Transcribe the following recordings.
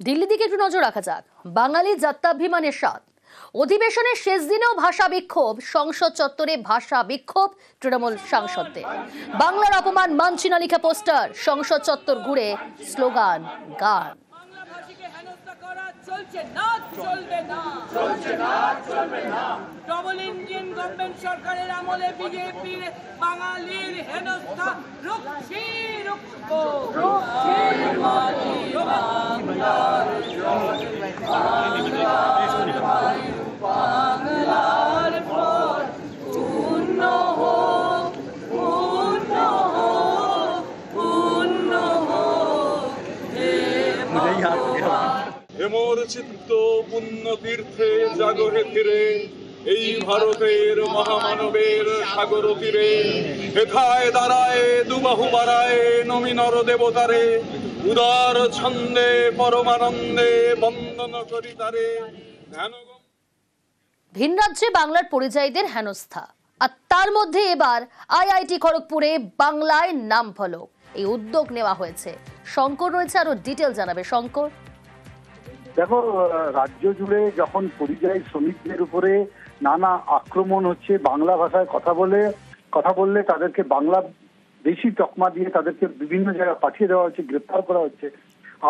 দিল্লি দিকে একটু নজর রাখা যাক। বাঙালি জাত্যাভিমানের স্বাদ। অধিবেশনের শেষ দিনেও ভাষা বিক্ষোভ, সংসদ চত্বরে ভাষা বিক্ষোভ তৃণমূল সাংসদদের। বাংলার অপমান মানচিনা লিখা পোস্টার, সংসদ চত্বর ঘুরে স্লোগান, গান। ডবল ইঞ্জিন গভর্নমেন্ট সরকারের আমলে বিজেপির বাঙালির হেনস্থা রুখছি রুখবো। বাংলার পর পূর্ণ হোক, পূর্ণ হোক, পূর্ণ হোক হেমর চিত্ত পুণ্য তীর্থে জাগরে ফিরে, এই ভারতের মহামানবের সাগর তীরে। হেথায় দাঁড়ায় দুবাহু বাড়ায় নমিনর দেবতারে, উদার ছন্দে পরমানন্দে বন্দন করি তারে। ভিন রাজ্যে বাংলার পরিযায়ীদের হেনস্থা, আর তার মধ্যে এবার আইআইটি খড়গপুরে বাংলায় নাম ফলক। এই উদ্যোগ নেওয়া হয়েছে। শঙ্কর রয়েছে, আরো ডিটেল জানাবে শঙ্কর। দেখো, রাজ্য জুড়ে যখন পরিযায়ী শ্রমিকদের উপরে নানা আক্রমণ হচ্ছে, বাংলা ভাষায় কথা বললে তাদেরকে বাংলা বেশি তকমা দিয়ে তাদেরকে বিভিন্ন জায়গায় পাঠিয়ে দেওয়া হচ্ছে, গ্রেপ্তার করা হচ্ছে,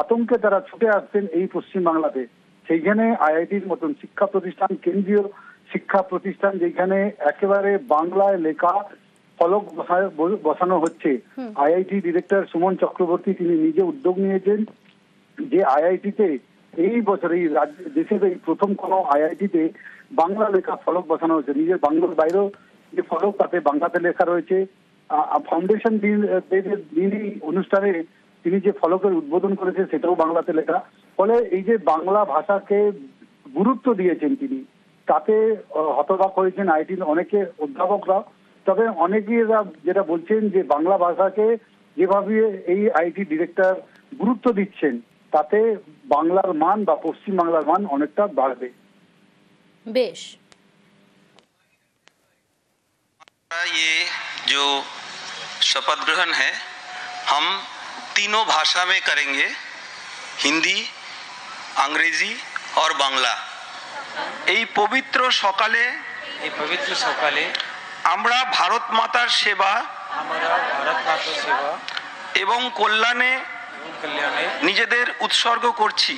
আতঙ্কে তারা ছুটে আসছেন এই পশ্চিম বাংলাতে। সেইখানে আইআইটির মতন শিক্ষা প্রতিষ্ঠান, কেন্দ্রীয় শিক্ষা প্রতিষ্ঠান, যেখানে একেবারে বাংলায় লেখা ফলক বসানো হচ্ছে। আইআইটি ডিরেক্টর সুমন চক্রবর্তী তিনি নিজে উদ্যোগ নিয়েছেন যে আইআইটিতে এই বছর এই দেশের এই প্রথম কোনো আইআইটিতে বাংলা লেখা ফলক বসানো হয়েছে। নিজের বাংলার বাইরেও যে ফলক, তাতে বাংলাতে লেখা রয়েছে। ফাউন্ডেশন দিনই অনুষ্ঠানে তিনি যে ফলকের উদ্বোধন করেছে সেটাও বাংলাতে লেখা। ফলে এই যে বাংলা ভাষাকে গুরুত্ব দিয়েছেন তিনি, তাতে হতবাক হয়েছেন আইআইটির অনেকে অধ্যাপকরা। তবে অনেকেরা যেটা বলছেন যে বাংলা ভাষাকে যেভাবে এই আইআইটি ডিরেক্টর গুরুত্ব দিচ্ছেন, তাতে বাংলার মান বা পশ্চিম বাংলার মান অনেকটা বাড়বে। বেশ, ये जो शपथ ग्रहण है हम तीनों भाषा में करेंगे, हिंदी, अंग्रेजी और बांग्ला। এই পবিত্র সকালে আমরা ভারত মাতার সেবা এবং কল্যাণে নিজেদের উৎসর্গ করছি।